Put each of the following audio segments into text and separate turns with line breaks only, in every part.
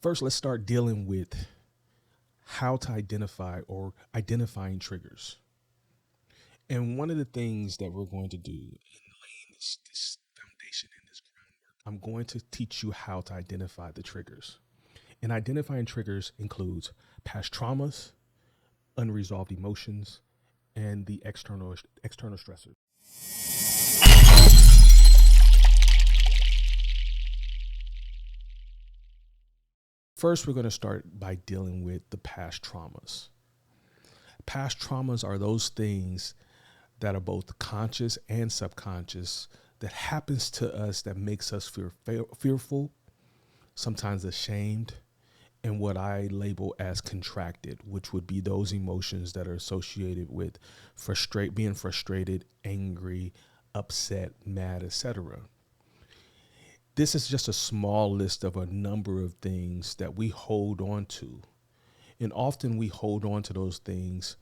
First, let's start dealing with how to identify or identifying triggers. And one of the things that we're going to do in laying this foundation in this groundwork, I'm going to teach you how to identify the triggers. And identifying triggers includes past traumas, unresolved emotions, and the external stressors. First, we're going to start by dealing with the past traumas. Past traumas are those things that are both conscious and subconscious that happens to us that makes us fearful, sometimes ashamed, and what I label as contracted, which would be those emotions that are associated with being frustrated, angry, upset, mad, etc. This is just a small list of a number of things that we hold on to. And often we hold on to those things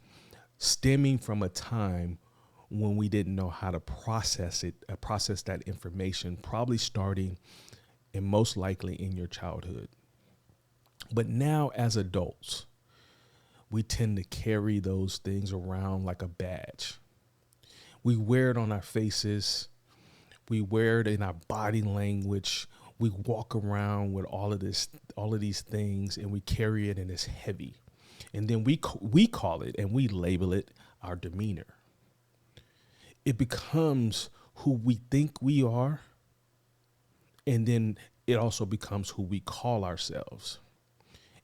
stemming from a time when we didn't know how to process that information, probably starting and most likely in your childhood. But now as adults, we tend to carry those things around like a badge. We wear it on our faces. We wear it in our body language. We walk around with all of these things, and we carry it, and it's heavy. And then we call it and we label it our demeanor. It becomes who we think we are, and then it also becomes who we call ourselves.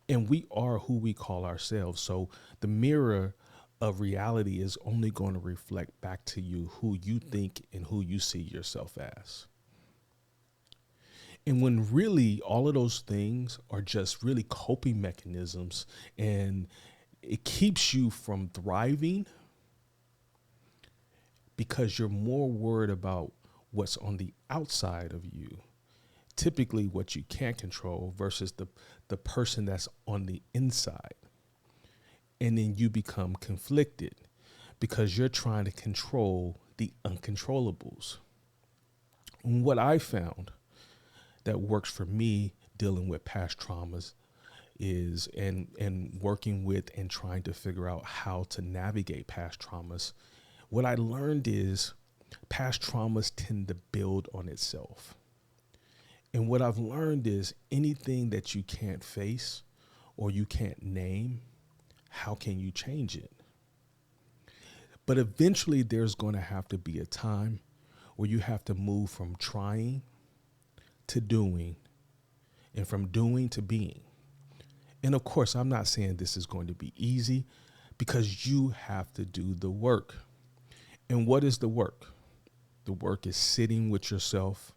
And we are who we call ourselves. So the mirror of reality is only going to reflect back to you who you think and who you see yourself as. And when really all of those things are just really coping mechanisms, and it keeps you from thriving because you're more worried about what's on the outside of you, typically what you can't control, versus the person that's on the inside. And then you become conflicted because you're trying to control the uncontrollables. And what I found that works for me dealing with past traumas is and working with and trying to figure out how to navigate past traumas. What I learned is past traumas tend to build on itself. And what I've learned is anything that you can't face or you can't name, how can you change it? But eventually there's going to have to be a time where you have to move from trying to doing, and from doing to being. And of course, I'm not saying this is going to be easy, because you have to do the work. And what is the work? The work is sitting with yourself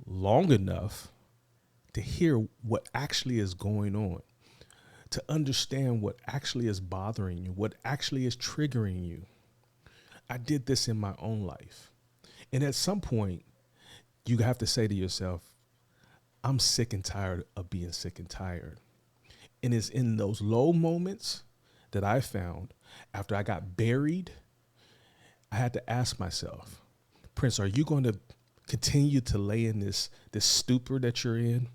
long enough to hear what actually is going on, to understand what actually is bothering you, what actually is triggering you. I did this in my own life. And at some point, you have to say to yourself, I'm sick and tired of being sick and tired. And it's in those low moments that I found after I got buried, I had to ask myself, Prince, are you going to continue to lay in this stupor that you're in,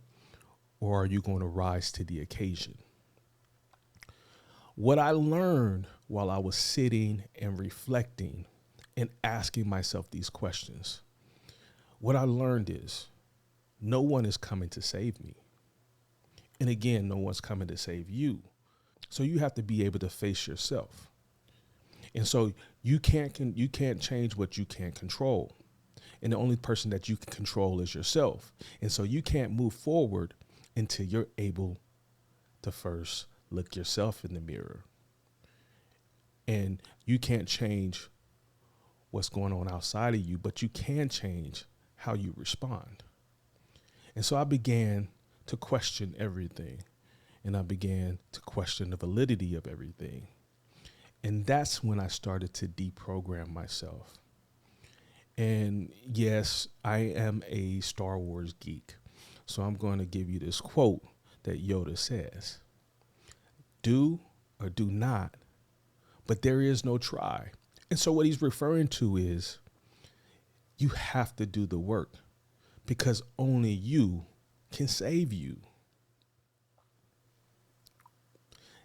or are you going to rise to the occasion? What I learned while I was sitting and reflecting and asking myself these questions, what I learned is no one is coming to save me. And again, no one's coming to save you. So you have to be able to face yourself. And so you can't change what you can't control. And the only person that you can control is yourself. And so you can't move forward until you're able to first look yourself in the mirror. And you can't change what's going on outside of you, but you can change how you respond. And so I began to question everything. And I began to question the validity of everything. And that's when I started to deprogram myself. And yes, I am a Star Wars geek. So I'm going to give you this quote that Yoda says: do or do not, but there is no try. And so what he's referring to is you have to do the work, because only you can save you.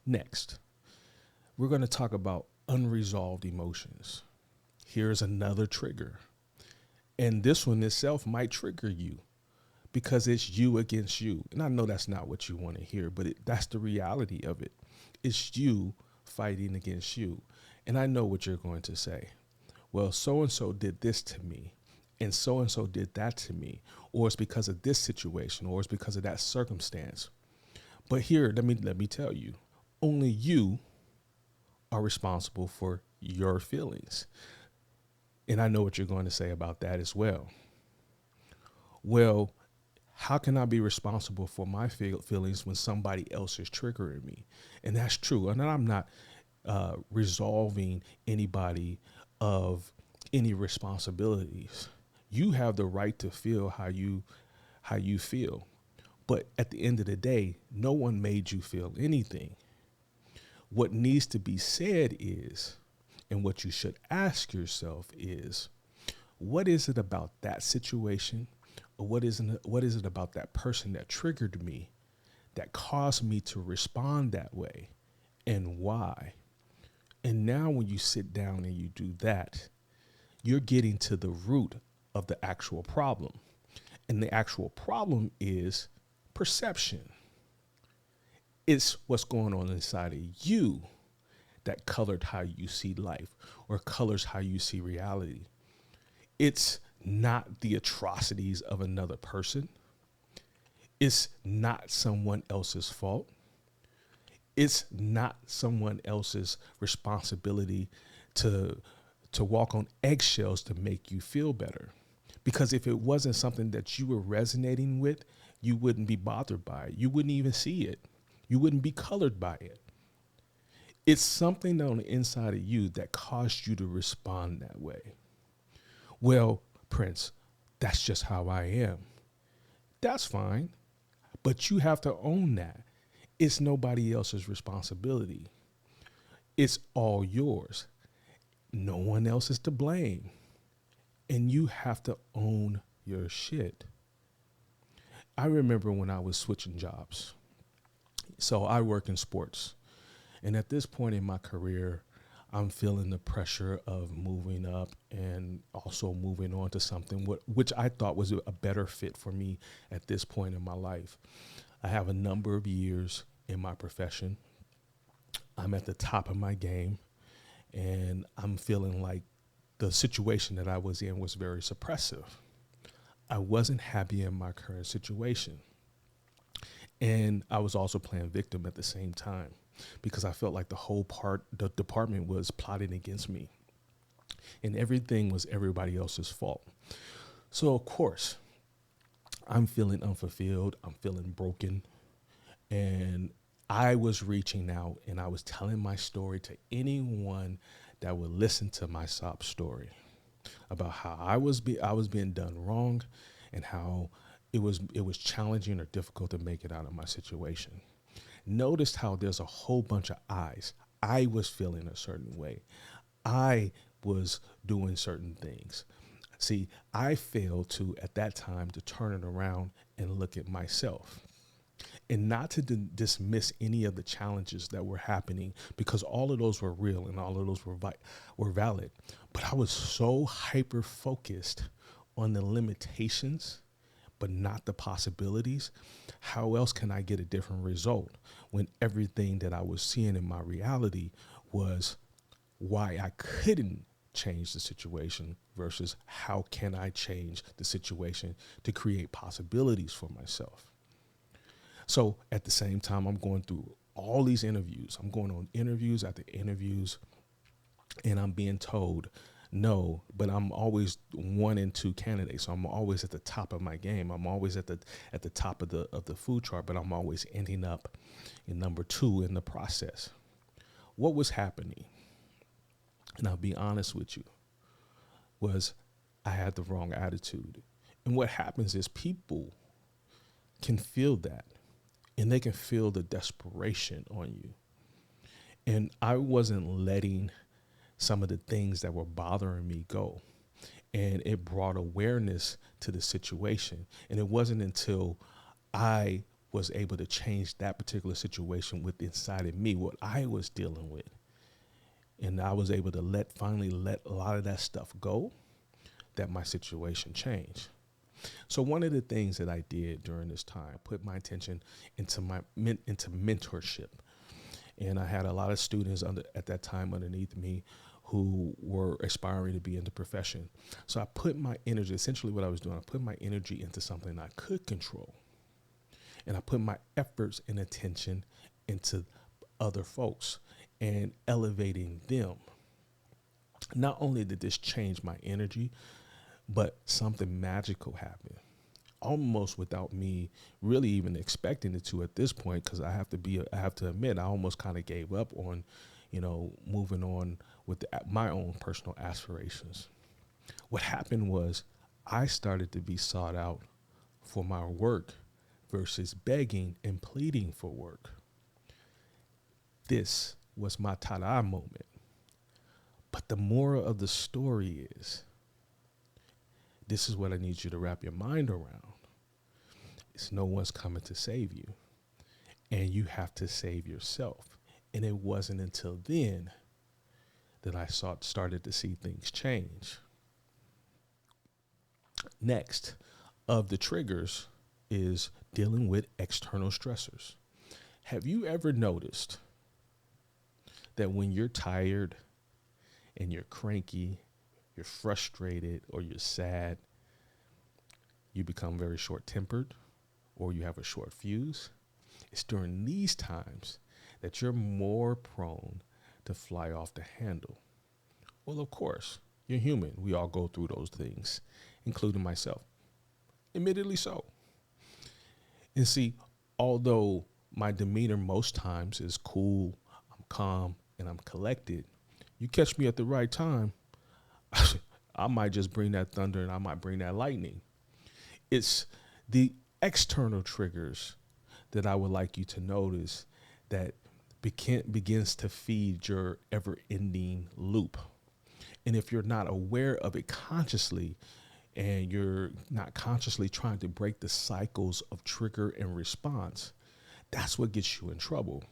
Next, we're going to talk about unresolved emotions. Here's another trigger. And this one itself might trigger you because it's you against you. And I know that's not what you want to hear, but that's the reality of it. It's you fighting against you. And I know what you're going to say. Well, so and so did this to me, and so did that to me, or it's because of this situation, or it's because of that circumstance. But here, let me tell you, only you are responsible for your feelings. And I know what you're going to say about that as well. Well, how can I be responsible for my feelings when somebody else is triggering me? And that's true. And I'm not resolving anybody of any responsibilities. You have the right to feel how you feel. But at the end of the day, no one made you feel anything. What needs to be said is, and what you should ask yourself is, what is it about that situation, or what is it about that person that triggered me, that caused me to respond that way, and why? And now when you sit down and you do that, you're getting to the root of the actual problem. And the actual problem is perception. It's what's going on inside of you that colored how you see life or colors how you see reality. It's not the atrocities of another person. It's not someone else's fault. It's not someone else's responsibility to walk on eggshells to make you feel better. Because if it wasn't something that you were resonating with, you wouldn't be bothered by it. You wouldn't even see it. You wouldn't be colored by it. It's something on the inside of you that caused you to respond that way. Well, Prince, that's just how I am. That's fine. But you have to own that. It's nobody else's responsibility. It's all yours. No one else is to blame. And you have to own your shit. I remember when I was switching jobs. So I work in sports. And at this point in my career, I'm feeling the pressure of moving up and also moving on to something which I thought was a better fit for me at this point in my life. I have a number of years in my profession. I'm at the top of my game, and I'm feeling like the situation that I was in was very suppressive. I wasn't happy in my current situation. And I was also playing victim at the same time because I felt like the department was plotting against me and everything was everybody else's fault. So of course, I'm feeling unfulfilled. I'm feeling broken. And I was reaching out and I was telling my story to anyone that would listen to my sob story about how I was being done wrong and how it was challenging or difficult to make it out of my situation. Notice how there's a whole bunch of I's. I was feeling a certain way. I was doing certain things. See, I failed to, at that time, to turn it around and look at myself. And not to dismiss any of the challenges that were happening, because all of those were real and all of those were valid. But I was so hyper focused on the limitations, but not the possibilities. How else can I get a different result when everything that I was seeing in my reality was why I couldn't change the situation versus how can I change the situation to create possibilities for myself? So at the same time, I'm going through all these interviews. I'm going on interviews after interviews, and I'm being told no, but I'm always 1 and 2 candidates. So I'm always at the top of my game. I'm always at the top of the food chart, but I'm always ending up in number 2 in the process. What was happening, and I'll be honest with you, was I had the wrong attitude. And what happens is people can feel that. And they can feel the desperation on you. And I wasn't letting some of the things that were bothering me go. And it brought awareness to the situation. And it wasn't until I was able to change that particular situation with inside of me, what I was dealing with. And I was able to finally let a lot of that stuff go, that my situation changed. So one of the things that I did during this time, I put my attention into into mentorship. And I had a lot of students at that time underneath me who were aspiring to be in the profession. So I put my energy, essentially what I was doing, I put my energy into something I could control. And I put my efforts and attention into other folks and elevating them. Not only did this change my energy, but something magical happened, almost without me really even expecting it to at this point, because I have to admit, I almost kind of gave up on, moving on with my own personal aspirations. What happened was I started to be sought out for my work versus begging and pleading for work. This was my ta-da moment. But the moral of the story is, this is what I need you to wrap your mind around. It's no one's coming to save you. And you have to save yourself. And it wasn't until then that I started to see things change. Next of the triggers is dealing with external stressors. Have you ever noticed that when you're tired and you're cranky, you're frustrated, or you're sad, you become very short-tempered, or you have a short fuse? It's during these times that you're more prone to fly off the handle. Well, of course, you're human. We all go through those things, including myself. Admittedly so. And see, although my demeanor most times is cool, I'm calm, and I'm collected, you catch me at the right time, I might just bring that thunder and I might bring that lightning. It's the external triggers that I would like you to notice that begins to feed your ever-ending loop. And if you're not aware of it consciously, and you're not consciously trying to break the cycles of trigger and response, that's what gets you in trouble.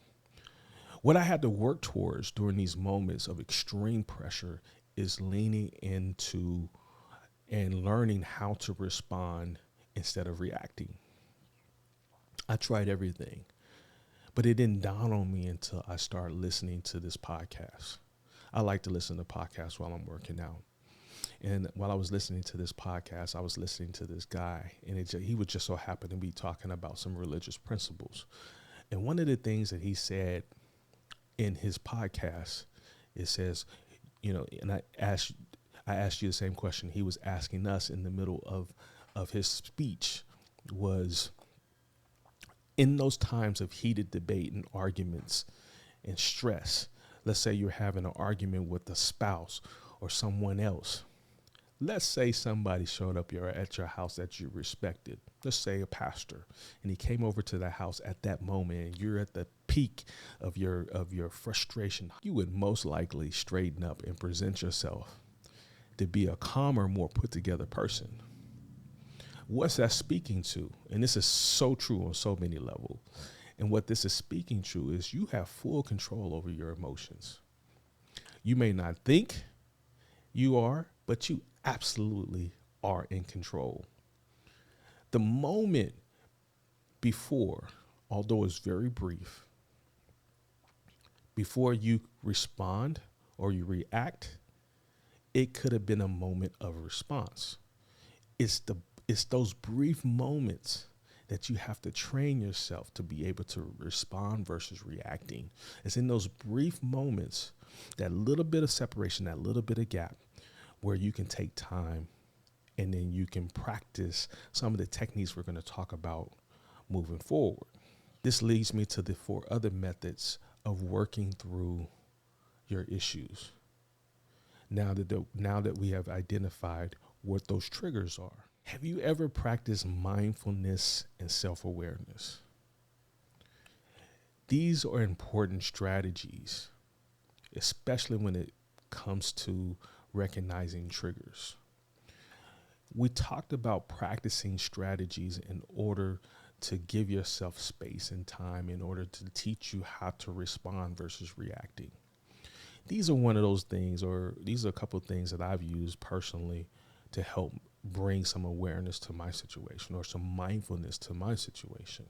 What I had to work towards during these moments of extreme pressure is leaning into and learning how to respond instead of reacting. I tried everything, but it didn't dawn on me until I started listening to this podcast. I like to listen to podcasts while I'm working out. And while I was listening to this podcast, I was listening to this guy, and he would just so happen to be talking about some religious principles. And one of the things that he said in his podcast, it says, and I asked you the same question he was asking us in the middle of his speech, was in those times of heated debate and arguments and stress. Let's say you're having an argument with a spouse or someone else. Let's say somebody showed up at your house that you respected. Let's say a pastor, and he came over to the house at that moment, and you're at the peak of your frustration. You would most likely straighten up and present yourself to be a calmer, more put together person. What's that speaking to? And this is so true on so many levels. And what this is speaking to is you have full control over your emotions. You may not think you are, but you absolutely are in control. The moment before, although it's very brief, before you respond or you react, it could have been a moment of response. It's those brief moments that you have to train yourself to be able to respond versus reacting. It's in those brief moments, that little bit of separation, that little bit of gap, where you can take time and then you can practice some of the techniques we're going to talk about moving forward. This leads me to the 4 other methods of working through your issues. Now that we have identified what those triggers are, have you ever practiced mindfulness and self-awareness? These are important strategies, especially when it comes to recognizing triggers. We talked about practicing strategies in order to give yourself space and time in order to teach you how to respond versus reacting. These are one of those things, or these are a couple of things that I've used personally to help bring some awareness to my situation or some mindfulness to my situation.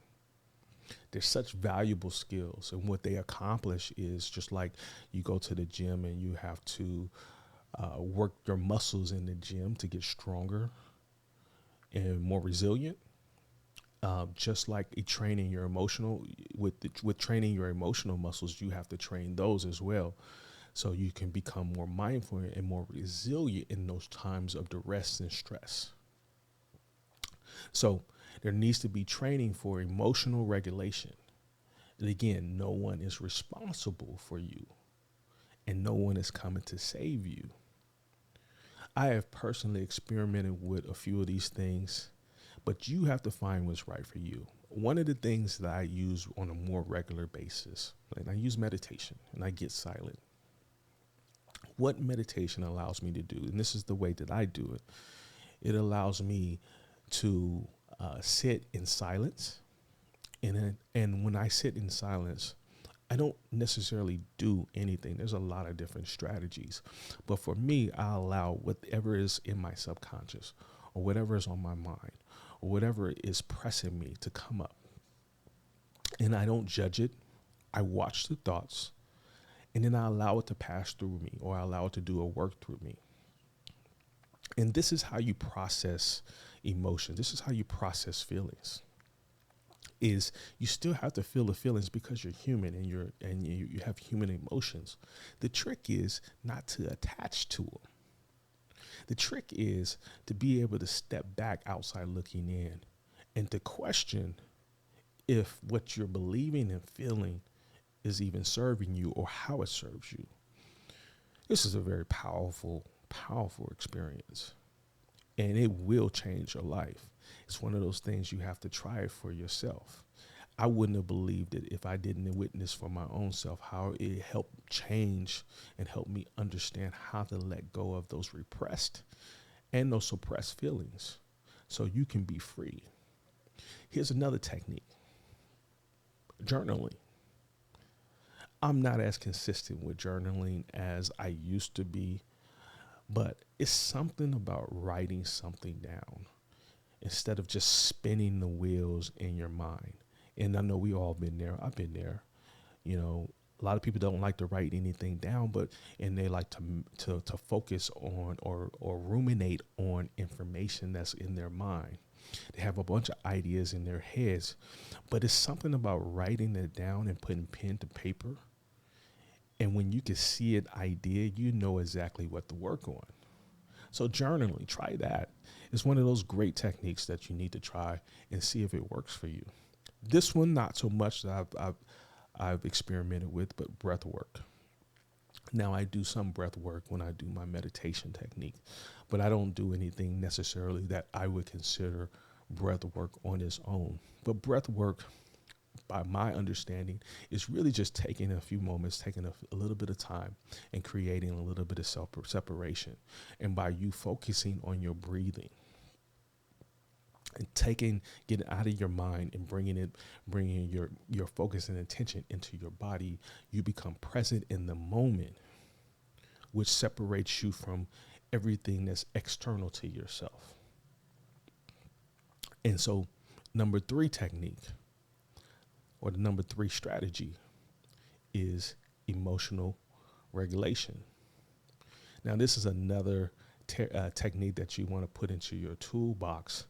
They're such valuable skills, and what they accomplish is just like you go to the gym and you have to work your muscles in the gym to get stronger and more resilient. Just like training your emotional with training your emotional muscles, you have to train those as well, so you can become more mindful and more resilient in those times of duress and stress. So there needs to be training for emotional regulation. And again, no one is responsible for you, and no one is coming to save you. I have personally experimented with a few of these things, but you have to find what's right for you. One of the things that I use on a more regular basis, and I use meditation and I get silent. What meditation allows me to do, and this is the way that I do it, it allows me to sit in silence. And when I sit in silence, I don't necessarily do anything. There's a lot of different strategies. But for me, I allow whatever is in my subconscious or whatever is on my mind or whatever is pressing me to come up. And I don't judge it. I watch the thoughts, and then I allow it to pass through me, or I allow it to do a work through me. And this is how you process emotion. This is how you process feelings. Is you still have to feel the feelings because you're human and you have human emotions. The trick is not to attach to them. The trick is to be able to step back outside looking in and to question if what you're believing and feeling is even serving you or how it serves you. This is a very powerful, powerful experience, and it will change your life. It's one of those things you have to try it for yourself. I wouldn't have believed it if I didn't witness for my own self how it helped change and help me understand how to let go of those repressed and those suppressed feelings so you can be free. Here's another technique: journaling. I'm not as consistent with journaling as I used to be, but it's something about writing something down instead of just spinning the wheels in your mind. And I know we all been there. I've been there. You know, a lot of people don't like to write anything down, and they like to focus on or ruminate on information that's in their mind. They have a bunch of ideas in their heads, but it's something about writing it down and putting pen to paper. And when you can see an idea, you know exactly what to work on. So journaling, try that. It's one of those great techniques that you need to try and see if it works for you. This one, not so much that I've experimented with, but breath work. Now, I do some breath work when I do my meditation technique, but I don't do anything necessarily that I would consider breath work on its own. But breath work, by my understanding, is really just taking a few moments, taking a little bit of time and creating a little bit of separation. And by you focusing on your breathing and getting out of your mind and bringing your focus and attention into your body, you become present in the moment, which separates you from everything that's external to yourself. And so number 3 technique, or the number 3 strategy, is emotional regulation. Now, this is another technique that you want to put into your toolbox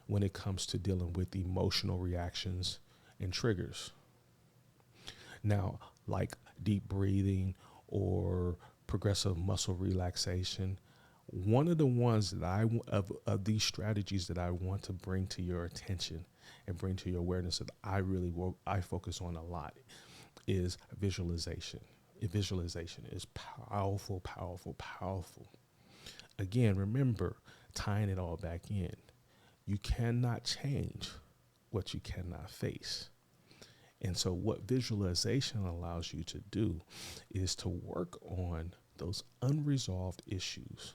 when it comes to dealing with emotional reactions and triggers. Now, like deep breathing or progressive muscle relaxation, one of the ones that of these strategies that I want to bring to your attention and bring to your awareness that I focus on a lot is visualization. Visualization is powerful, powerful, powerful. Again, remember, tying it all back in, you cannot change what you cannot face. And so what visualization allows you to do is to work on those unresolved issues.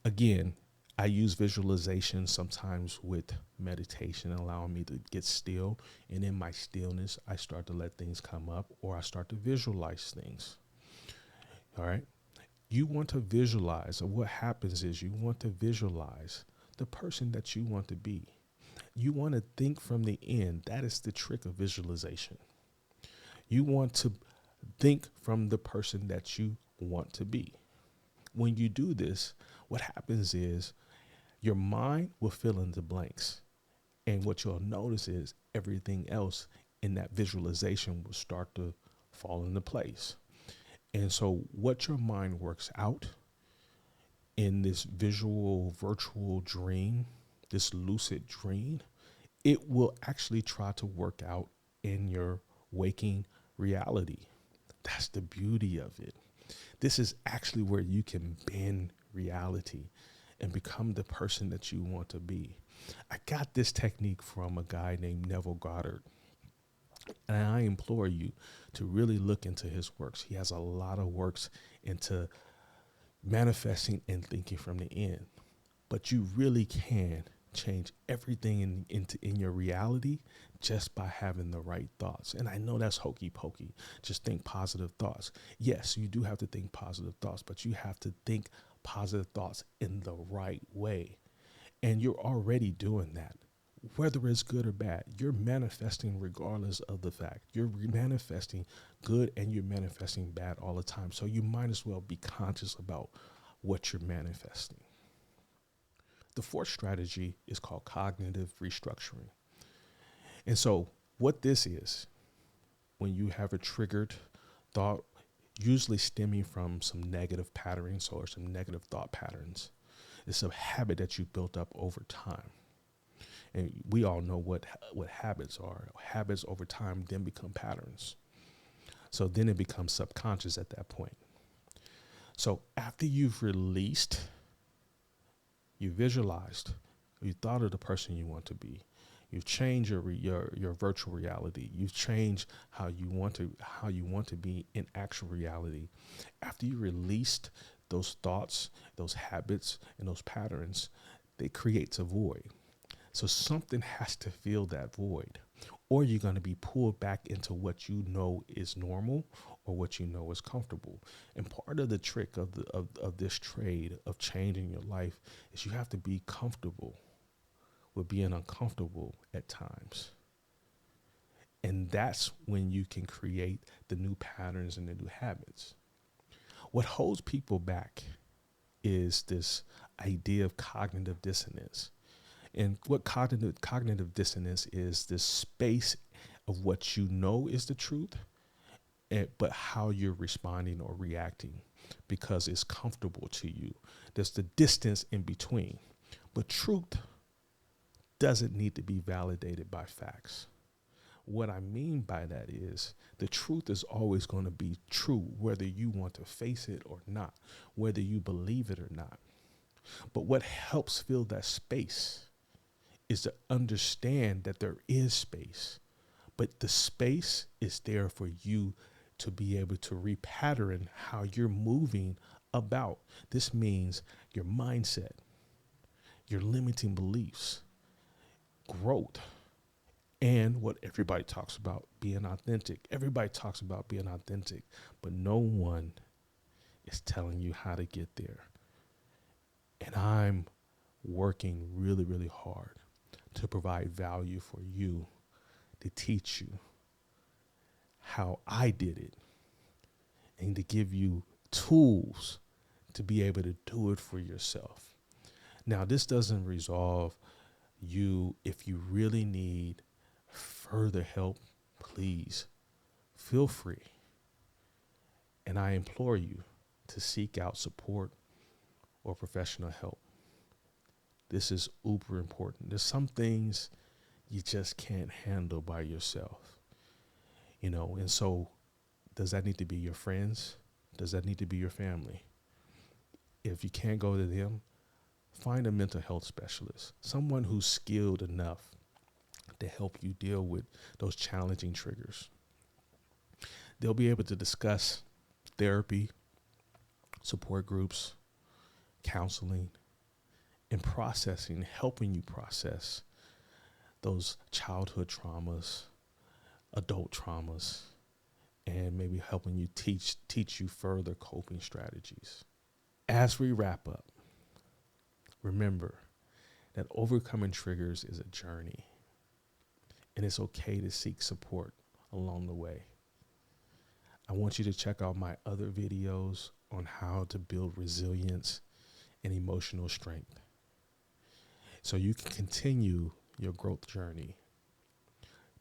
Again, I use visualization sometimes with meditation, allowing me to get still. And in my stillness, I start to let things come up, or I start to visualize things. All right. You want to visualize, or what happens is you want to visualize the person that you want to be. You want to think from the end. That is the trick of visualization. You want to think from the person that you want to be. When you do this, what happens is your mind will fill in the blanks. And what you'll notice is everything else in that visualization will start to fall into place. And so what your mind works out in this visual, virtual dream, this lucid dream, it will actually try to work out in your waking reality. That's the beauty of it. This is actually where you can bend reality and become the person that you want to be. I got this technique from a guy named Neville Goddard, and I implore you to really look into his works. He has a lot of works into manifesting and thinking from the end, but you really can change everything in your reality just by having the right thoughts. And I know that's hokey pokey. Just think positive thoughts. Yes, you do have to think positive thoughts, but you have to think positive thoughts in the right way. And you're already doing that. Whether it's good or bad, you're manifesting regardless of the fact. You're manifesting good and you're manifesting bad all the time. So you might as well be conscious about what you're manifesting. The fourth strategy is called cognitive restructuring. And so what this is, when you have a triggered thought, usually stemming from some negative patterns or some negative thought patterns, it's a habit that you built up over time. And we all know what habits are. Habits over time then become patterns. So then it becomes subconscious at that point. So after you've released, you visualized, you thought of the person you want to be, you've changed your virtual reality, you've changed how you want to be in actual reality. After you released those thoughts, those habits, and those patterns, they create a void. So something has to fill that void, or you're going to be pulled back into what you know is normal or what you know is comfortable. And part of the trick of this trade of changing your life is you have to be comfortable with being uncomfortable at times. And that's when you can create the new patterns and the new habits. What holds people back is this idea of cognitive dissonance. And what cognitive dissonance is, this space of what you know is the truth, but how you're responding or reacting because it's comfortable to you. There's the distance in between. But truth doesn't need to be validated by facts. What I mean by that is the truth is always going to be true, whether you want to face it or not, whether you believe it or not. But what helps fill that space is to understand that there is space, but the space is there for you to be able to repattern how you're moving about. This means your mindset, your limiting beliefs, growth, and what everybody talks about, being authentic. Everybody talks about being authentic, but no one is telling you how to get there. And I'm working really, really hard to provide value for you, to teach you how I did it, and to give you tools to be able to do it for yourself. Now, this doesn't resolve you. If you really need further help, please feel free. And I implore you to seek out support or professional help. This is uber important. There's some things you just can't handle by yourself, and so does that need to be your friends? Does that need to be your family? If you can't go to them, find a mental health specialist, someone who's skilled enough to help you deal with those challenging triggers. They'll be able to discuss therapy, support groups, counseling, in processing, helping you process those childhood traumas, adult traumas, and maybe helping you teach you further coping strategies. As we wrap up, remember that overcoming triggers is a journey, and it's okay to seek support along the way. I want you to check out my other videos on how to build resilience and emotional strength so you can continue your growth journey.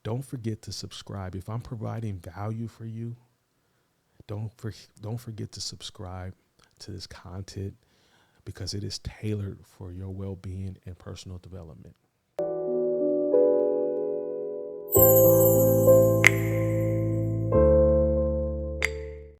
Don't forget to subscribe. If I'm providing value for you, don't forget to subscribe to this content because it is tailored for your well-being and personal development.